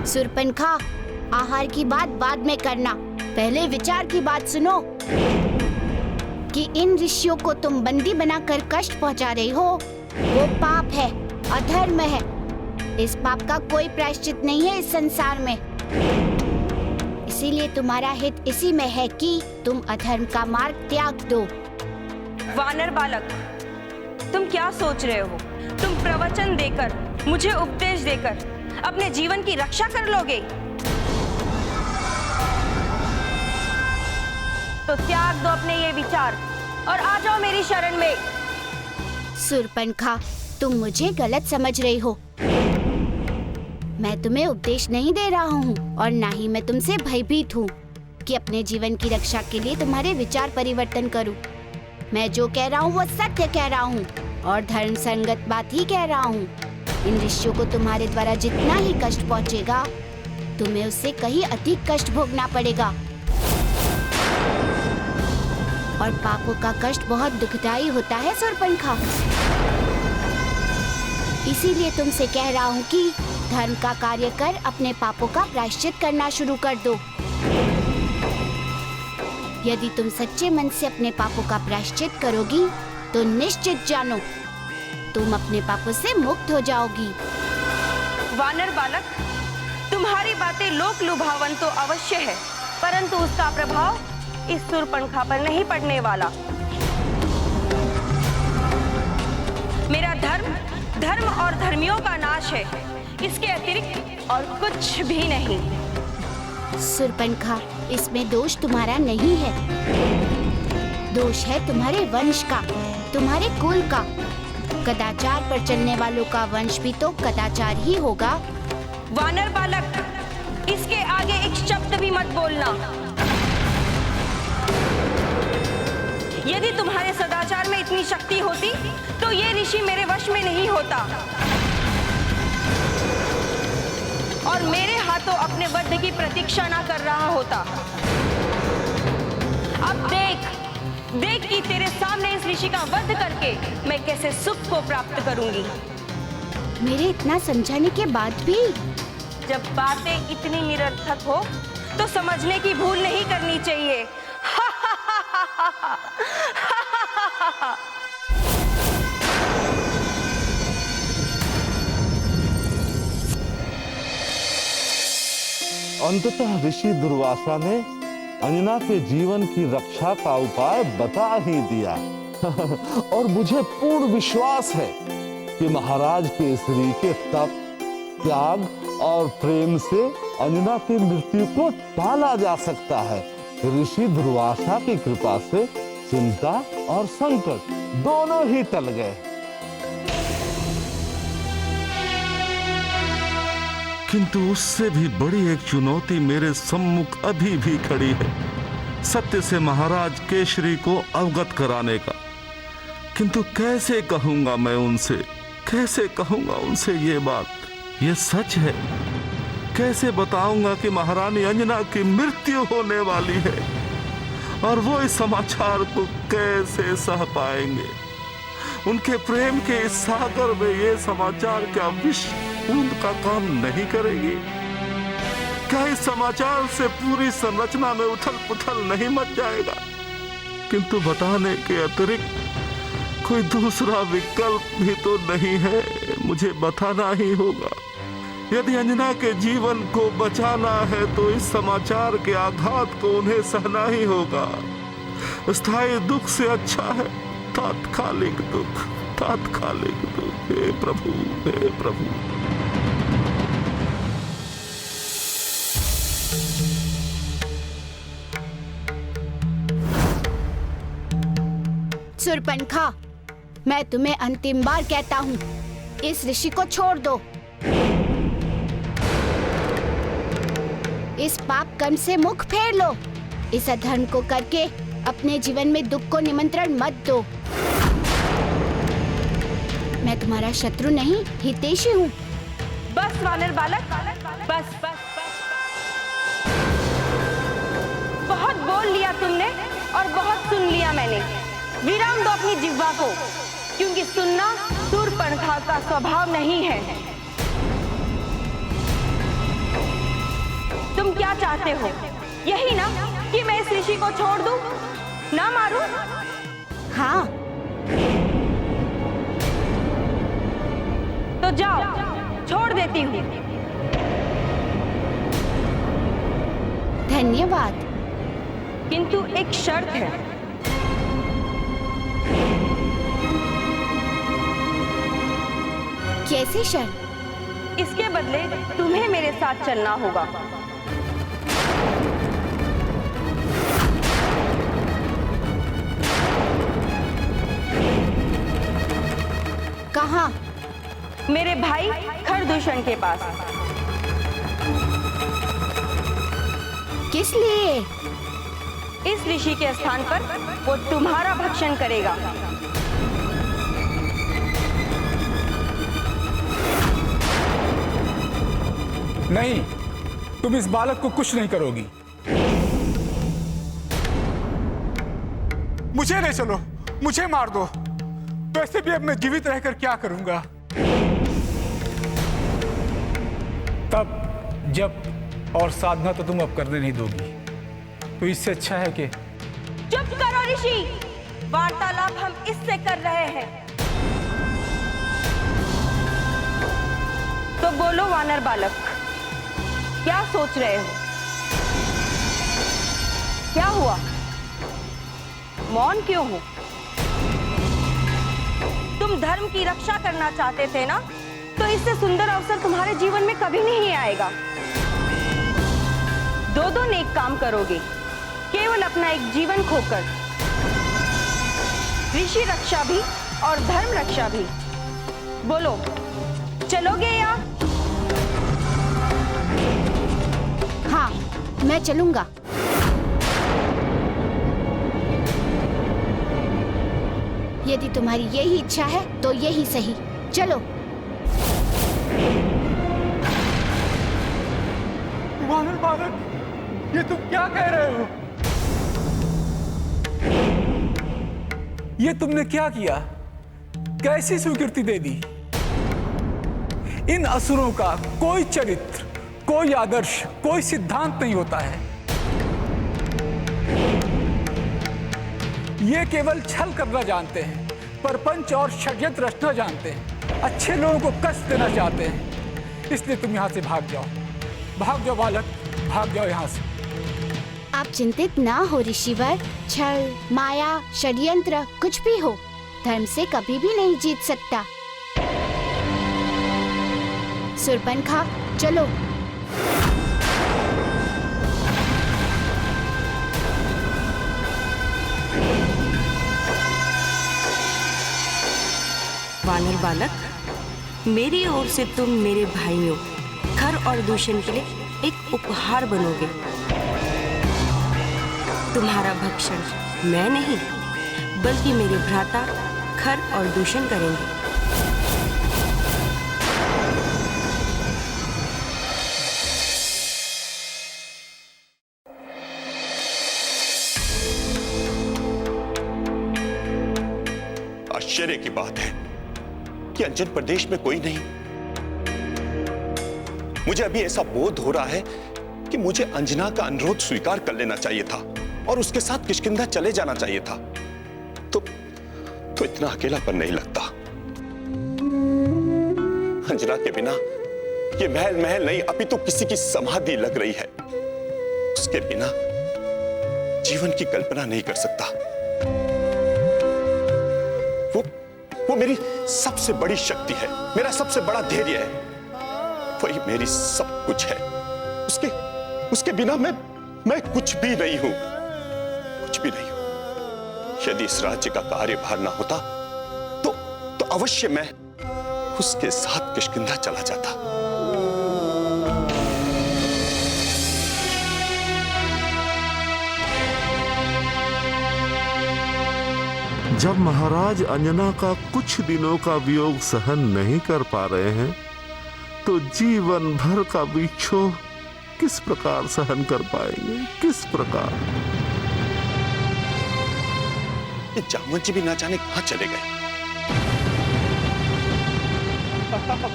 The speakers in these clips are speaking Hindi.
शूर्पणखा, आहार की बात बाद में करना, पहले विचार की बात सुनो कि इन ऋषियों को तुम बंदी बनाकर कष्ट पहुंचा रही हो, वो पाप है, अधर्म है। इस पाप का कोई प्रायश्चित नहीं है इस संसार में। इसीलिए तुम्हारा हित इसी में है कि तुम अधर्म का मार्ग त्याग दो। वानर बालक, तुम क्या सोच रहे हो? तुम प्रवचन देकर, मुझे उपदेश देकर अपने जीवन की रक्षा कर लोगे? तो त्याग दो अपने ये विचार और आ जाओ मेरी शरण में। शूर्पणखा, तुम मुझे गलत समझ रही हो। मैं तुम्हें उपदेश नहीं दे रहा हूँ और ना ही मैं तुमसे भयभीत हूँ कि अपने जीवन की रक्षा के लिए तुम्हारे विचार परिवर्तन करूँ। मैं जो कह रहा हूँ वो सत्य कह रहा हूँ और धर्म संगत बात ही कह रहा हूँ। इन ऋषियों को तुम्हारे द्वारा जितना ही कष्ट पहुँचेगा, तुम्हें उससे कहीं अधिक कष्ट भोगना पड़ेगा। और पापों का कष्ट बहुत दुखदायी होता है शूर्पणखा। इसीलिए तुमसे कह रहा हूँ कि धर्म का कार्य कर अपने पापों का प्रायश्चित करना शुरू कर दो। यदि तुम सच्चे मन से अपने पापों का प्रायश्चित करोगी तो निश्चित जानो तुम अपने पापों से मुक्त हो जाओगी। वानर बालक, तुम्हारी बातें लोक लुभावन तो अवश्य है, परंतु उसका प्रभाव इस शूर्पणखा पर नहीं पड़ने वाला। मेरा धर्म और धर्मियों का नाश है, इसके अतिरिक्त और कुछ भी नहीं। शूर्पणखा, इसमें दोष तुम्हारा नहीं है, दोष है तुम्हारे वंश का, तुम्हारे कुल का। कदाचार पर चलने वालों का वंश भी तो कदाचार ही होगा। वानर बालक, इसके आगे एक शब्द भी मत बोलना। यदि तुम्हारे सदाचार में इतनी शक्ति होती तो ये ऋषि मेरे वश में नहीं होता और मेरे हाथों अपने वध की प्रतीक्षा ना कर रहा होता। अब देख कि तेरे सामने इस ऋषि का वध करके मैं कैसे सुख को प्राप्त करूंगी। मेरे इतना समझाने के बाद भी? जब बातें इतनी निरर्थक हो तो समझने की भूल नहीं करनी चाहिए। अंततः ऋषि दुर्वासा ने अंजना के जीवन की रक्षा का उपाय बता ही दिया। और मुझे पूर्ण विश्वास है कि महाराज केसरी के तप, त्याग और प्रेम से अंजना की मृत्यु को टाला जा सकता है। ऋषि दुर्वासा की कृपा से चिंता और संकट दोनों ही टल गए। किंतु उससे भी बड़ी एक चुनौती मेरे सम्मुख अभी भी खड़ी है, सत्य से महाराज केसरी को अवगत कराने का। किंतु कैसे कहूंगा मैं उनसे, कैसे कहूंगा उनसे ये बात, ये सच है। कैसे बताऊंगा कि महारानी अंजना की मृत्यु होने वाली है और वो इस समाचार को कैसे सह पाएंगे। उनके प्रेम के इस सागर में ये समाचार क्या विष बूंद का काम नहीं करेगी? क्या इस समाचार से पूरी संरचना में उथल पुथल नहीं मच जाएगा? किंतु बताने के अतिरिक्त कोई दूसरा विकल्प भी तो नहीं है, मुझे बताना ही होगा। यदि अंजना के जीवन को बचाना है तो इस समाचार के आघात को उन्हें सहना ही होगा। स्थायी दुख से अच्छा है तात्कालिक दुख, तात्कालिक दुख। हे प्रभु, हे प्रभु। शूर्पणखा, मैं तुम्हें अंतिम बार कहता हूँ, इस ऋषि को छोड़ दो। इस पाप कर्म से मुख फेर लो। इस अधर्म को करके अपने जीवन में दुख को निमंत्रण मत दो। मैं तुम्हारा शत्रु नहीं, हितैषी हूँ। बस वानर बालक, बस। बहुत बोल लिया तुमने और बहुत सुन लिया मैंने। विराम दो अपनी जिह्वा को, क्योंकि सुनना शूर्पणखा का स्वभाव नहीं है। तुम क्या चाहते हो? यही ना कि मैं इस ऋषि को छोड़ दूं, ना मारूं? हाँ, तो जाओ, छोड़ देती हूँ। धन्यवाद। किंतु एक शर्त है। कैसी शर्त? इसके बदले तुम्हें मेरे साथ चलना होगा। कहाँ? मेरे भाई खरदूषण के पास। किस लिए? इस ऋषि के स्थान पर वो तुम्हारा भक्षण करेगा। नहीं, तुम इस बालक को कुछ नहीं करोगी। मुझे ले चलो, मुझे मार दो। वैसे भी अब मैं जीवित रहकर क्या करूंगा? तब, जब और साधना तो तुम अब करने नहीं दोगी। तो इससे अच्छा है कि चुप करो ऋषि, वार्तालाप हम इससे कर रहे हैं। तो बोलो वानर बालक, क्या सोच रहे हो? क्या हुआ? मौन क्यों हो? तुम धर्म की रक्षा करना चाहते थे ना? तो इससे सुंदर अवसर तुम्हारे जीवन में कभी नहीं आएगा। दो नेक काम करोगे, केवल अपना एक जीवन खोकर। ऋषि रक्षा भी और धर्म रक्षा भी। बोलो, चलोगे या? हाँ, मैं चलूंगा। यदि तुम्हारी यही इच्छा है तो यही सही। चलो। वानर बालक, ये तुम क्या कह रहे हो? ये तुमने क्या किया? कैसी स्वीकृति दे दी? इन असुरों का कोई चरित्र, कोई आदर्श, कोई सिद्धांत नहीं होता है। ये केवल छल करना जानते हैं, परपंच और षड्यंत्र रचना जानते हैं, अच्छे लोगों को कष्ट देना चाहते हैं। इसलिए तुम यहां से भाग जाओ। भाग जाओ बालक, भाग जाओ यहां से। आप चिंतित ना हो ऋषिवर। छल, माया, षड्यंत्र कुछ भी हो, धर्म से कभी भी नहीं जीत सकता। सुरपनखा, चलो। वानर बालक, मेरी ओर से तुम मेरे भाइयों खर और दूषण के लिए एक उपहार बनोगे। तुम्हारा भक्षण मैं नहीं, बल्कि मेरे भ्राता खर और दूषण करेंगे। आश्चर्य की बात है कि अंजन प्रदेश में कोई नहीं। मुझे अभी ऐसा बोध हो रहा है कि मुझे अंजना का अनुरोध स्वीकार कर लेना चाहिए था और उसके साथ किष्किंधा चले जाना चाहिए था। तो इतना अकेलापन नहीं लगता। अंजना के बिना ये महल नहीं, अपितु किसी की समाधि लग रही है। उसके बिना जीवन की कल्पना नहीं कर सकता। वो मेरी सबसे बड़ी शक्ति है, मेरा सबसे बड़ा धैर्य है। वही मेरी सब कुछ है। उसके बिना मैं कुछ भी नहीं हूं, कुछ भी नहीं हूं। यदि इस राज्य का कार्यभार ना होता तो अवश्य मैं उसके साथ किष्किंधा चला जाता। जब महाराज अंजना का कुछ दिनों का वियोग सहन नहीं कर पा रहे हैं, तो जीवन भर का विक्षोभ किस प्रकार सहन कर पाएंगे? किस प्रकार? ये जामवंत जी भी ना जाने कहां चले गए।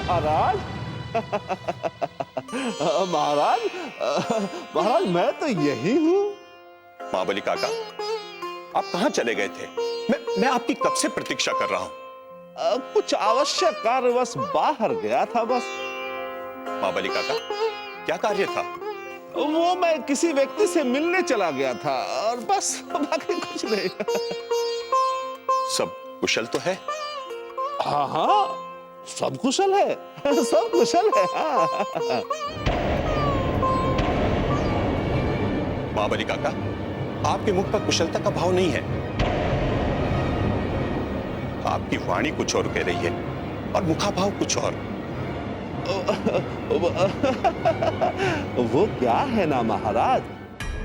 महाराज महाराज, महाराज मैं तो यही हूँ। महाबली काका, आप कहाँ चले गए थे? मैं आपकी कब से प्रतीक्षा कर रहा हूँ। कुछ आवश्यक कार्यवश बाहर गया था बस। महाबली काका, क्या कार्य था? वो मैं किसी व्यक्ति से मिलने चला गया था और बस, बाकी कुछ नहीं। सब कुशल तो है? हाँ हाँ, सब कुशल है, सब कुशल है। हाँ। महाबली काका, आपके मुख पर कुशलता का भाव नहीं है। आपकी वाणी कुछ और कह रही है और मुखाभाव कुछ और। वो क्या है ना महाराज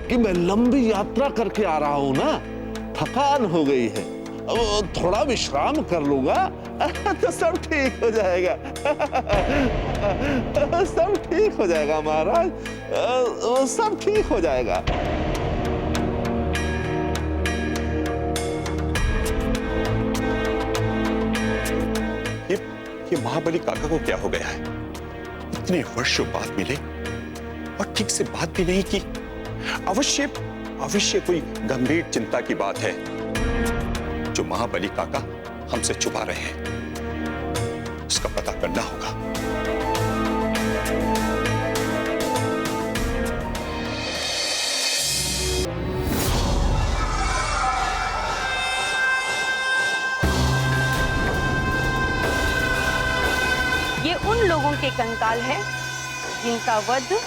कि मैं लंबी यात्रा करके आ रहा हूं ना, थकान हो गई है। अब थोड़ा विश्राम कर लूंगा तो सब ठीक हो जाएगा। सब ठीक हो जाएगा महाराज, सब ठीक हो जाएगा। ये महाबली काका को क्या हो गया है? इतने वर्षों बाद मिले और ठीक से बात भी नहीं की। अवश्य कोई गंभीर चिंता की बात है जो महाबली काका हमसे छुपा रहे हैं। उसका पता करना होगा। ये उन लोगों के कंकाल हैं जिनका वध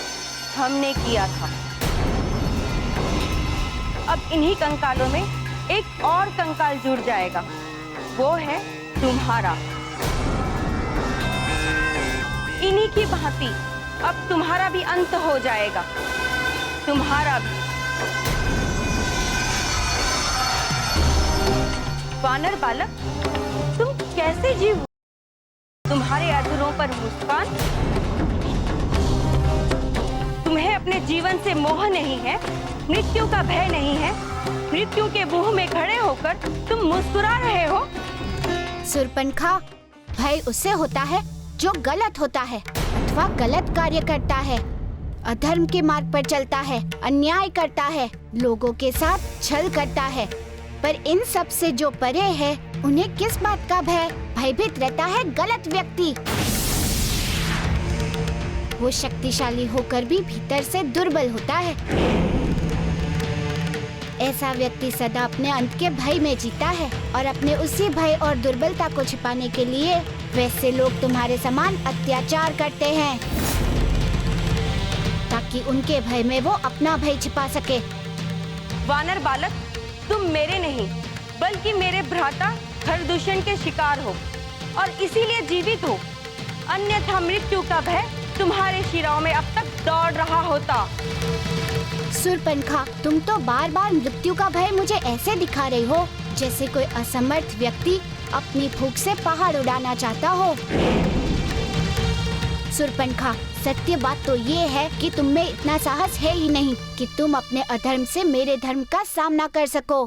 हमने किया था। अब इन्हीं कंकालों में एक और कंकाल जुड़ जाएगा, वो है तुम्हारा। इन्हीं की भांति अब तुम्हारा भी अंत हो जाएगा, तुम्हारा भी। वानर बालक, तुम कैसे जीव? तुम्हारे अधरों पर मुस्कान, तुम्हें अपने जीवन से मोह नहीं है, मृत्यु का भय नहीं है। मृत्यु के मुंह में खड़े होकर तुम मुस्कुरा रहे हो। सुरपनखा, भय उससे होता है जो गलत होता है अथवा गलत कार्य करता है, अधर्म के मार्ग पर चलता है, अन्याय करता है, लोगों के साथ छल करता है। पर इन सब से जो परे है, उन्हें किस बात का भय? भयभीत रहता है गलत व्यक्ति। वो शक्तिशाली होकर भी भीतर से दुर्बल होता है। ऐसा व्यक्ति सदा अपने अंत के भय में जीता है और अपने उसी भय और दुर्बलता को छिपाने के लिए वैसे लोग तुम्हारे समान अत्याचार करते हैं ताकि उनके भय में वो अपना भय छिपा सके। वानर बालक, तुम मेरे नहीं बल्कि मेरे भ्राता खरदूषण के शिकार हो और इसीलिए जीवित हो। अन्यथा मृत्यु का भय तुम्हारे शिराओं में अब तक दौड़ रहा होता। सुरपनखा, तुम तो बार बार मृत्यु का भय मुझे ऐसे दिखा रही हो जैसे कोई असमर्थ व्यक्ति अपनी भूख से पहाड़ उड़ाना चाहता हो। सुरपनखा, सत्य बात तो ये है कि तुम में इतना साहस है ही नहीं कि तुम अपने अधर्म से मेरे धर्म का सामना कर सको।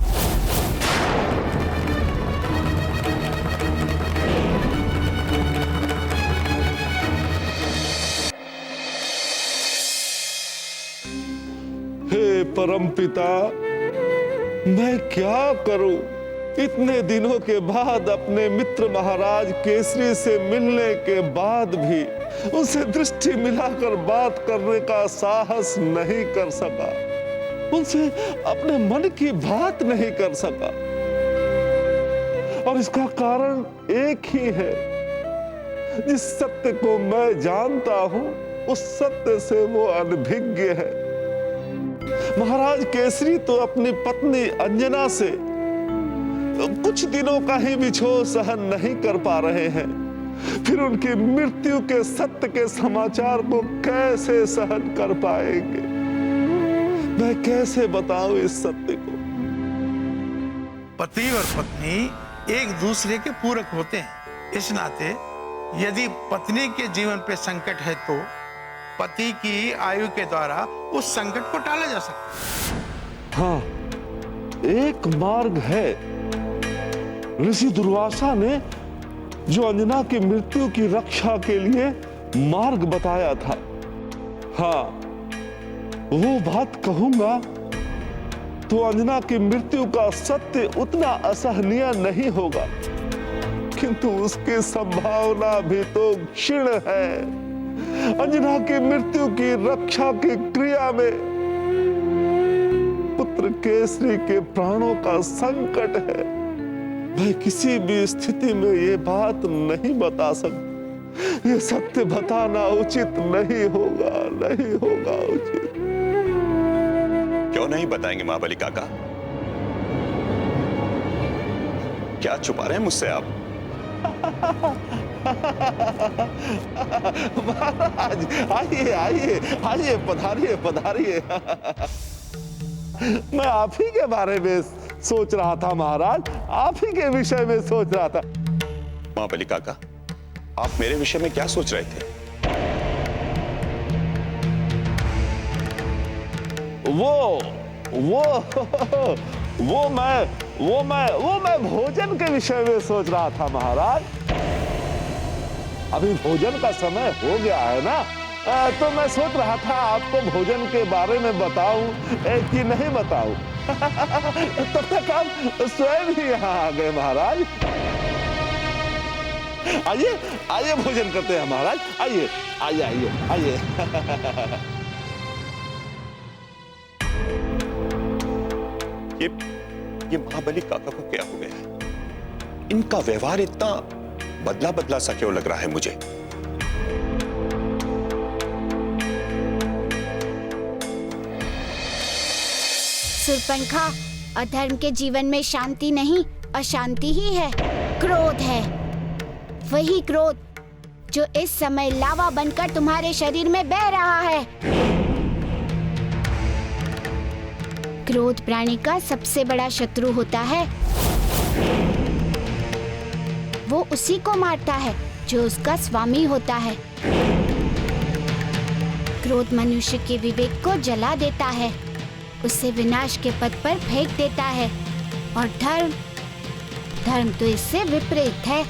हे परमपिता, मैं क्या करूं? इतने दिनों के बाद अपने मित्र महाराज केसरी से मिलने के बाद भी उनसे दृष्टि मिलाकर बात करने का साहस नहीं कर सका, उनसे अपने मन की बात नहीं कर सका। और इसका कारण एक ही है, जिस सत्य को मैं जानता हूं उस सत्य से वो अनभिज्ञ है। महाराज केसरी तो अपनी पत्नी अंजना से कुछ दिनों का ही विछोह सहन नहीं कर पा रहे हैं, फिर उनकी मृत्यु के सत्य के समाचार को कैसे सहन कर पाएंगे? मैं कैसे बताऊं इस सत्य को? पति और पत्नी एक दूसरे के पूरक होते हैं। इस नाते यदि पत्नी के जीवन पे संकट है तो पति की आयु के द्वारा उस संकट को टाला जा सकता है। हाँ, एक मार्ग है। ऋषि दुर्वासा ने जो अंजना की मृत्यु की रक्षा के लिए मार्ग बताया था, हाँ, वो बात कहूंगा तो अंजना की मृत्यु का सत्य उतना असहनीय नहीं होगा, किंतु उसकी संभावना भी तो क्षीण है। अंजना की मृत्यु की रक्षा की क्रिया में पुत्र केसरी के प्राणों का संकट है। मैं किसी भी स्थिति में ये बात नहीं बता सकता। ये सत्य बताना उचित नहीं होगा, नहीं होगा उचित। क्यों नहीं बताएंगे महाबली काका? क्या छुपा रहे हैं मुझसे आप? महाराज आइए आइए आइए, पधारिए पधारिए। मैं आप ही के बारे में सोच रहा था महाराज, आप ही के विषय में सोच रहा था। महाबली काका, आप मेरे विषय में क्या सोच रहे थे? वो मैं भोजन के विषय में सोच रहा था महाराज। अभी भोजन का समय हो गया है ना, तो मैं सोच रहा था आपको भोजन के बारे में बताऊं कि नहीं बताऊं। तब तक आप स्वयं ही यहाँ आ गए महाराज। आइए आइए, भोजन करते हैं महाराज। आइए आइए आइए आइए। ये महाबली काका को क्या हो गया है? इनका व्यवहार इतना बदला बदला सा क्यों लग रहा है मुझे? सुरपंखा, अधर्म के जीवन में शांति नहीं, अशांति ही है, क्रोध है। वही क्रोध जो इस समय लावा बनकर तुम्हारे शरीर में बह रहा है। क्रोध प्राणी का सबसे बड़ा शत्रु होता है। वो उसी को मारता है जो उसका स्वामी होता है। क्रोध मनुष्य के विवेक को जला देता है, उसे विनाश के पथ पर फेंक देता है। और धर्म तो इससे विपरीत है।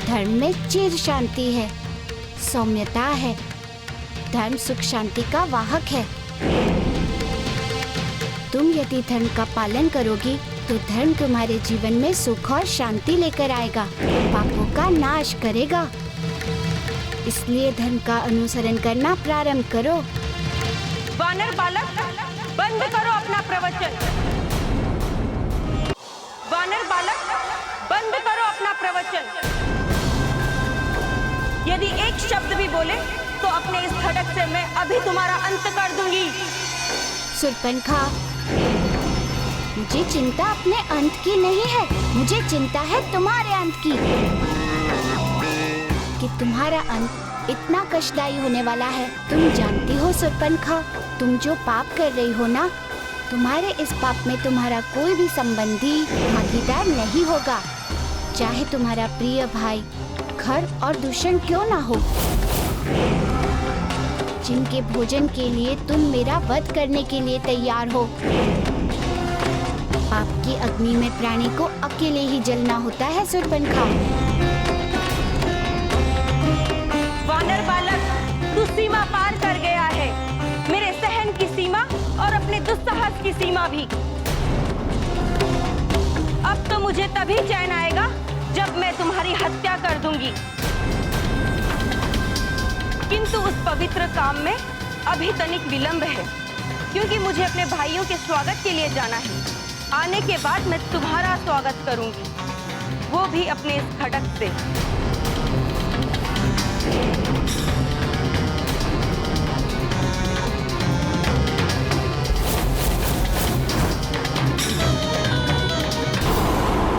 धर्म में चिर शांति है, सौम्यता है। धर्म सुख शांति का वाहक है। तुम यदि धर्म का पालन करोगी तो धर्म तुम्हारे जीवन में सुख और शांति लेकर आएगा, पापों का नाश करेगा। इसलिए धर्म का अनुसरण करना प्रारंभ करो। वानर बालक, बंद करो अपना प्रवचन। वानर बालक, बंद करो अपना प्रवचन। यदि एक शब्द भी बोले तो अपने इस खड्ग से मैं अभी तुम्हारा अंत कर दूंगी। सुरपंखा, मुझे चिंता अपने अंत की नहीं है, मुझे चिंता है तुम्हारे अंत की। कि तुम्हारा अंत इतना कष्टदायी होने वाला है। तुम जानती हो सुरपंखा, तुम जो पाप कर रही हो ना, तुम्हारे इस पाप में तुम्हारा कोई भी संबंधी भागीदार नहीं होगा, चाहे तुम्हारा प्रिय भाई, घर और दूषण क्यों ना हो। जिनके भोजन के लिए तुम मेरा वध करने के लिए तैयार हो। आपकी अग्नि में प्राणी को अकेले ही जलना होता है सुरपंखा। वानर बालक, तू सीमा पार कर गया है, मेरे सहन की सीमा और अपने दुस्साहस की सीमा भी। अब तो मुझे तभी चैन आएगा जब मैं तुम्हारी हत्या कर दूंगी। किंतु उस पवित्र काम में अभी तनिक विलंब है, क्योंकि मुझे अपने भाइयों के स्वागत के लिए जाना है। आने के बाद मैं तुम्हारा स्वागत करूंगी, वो भी अपने इस खड्ग से।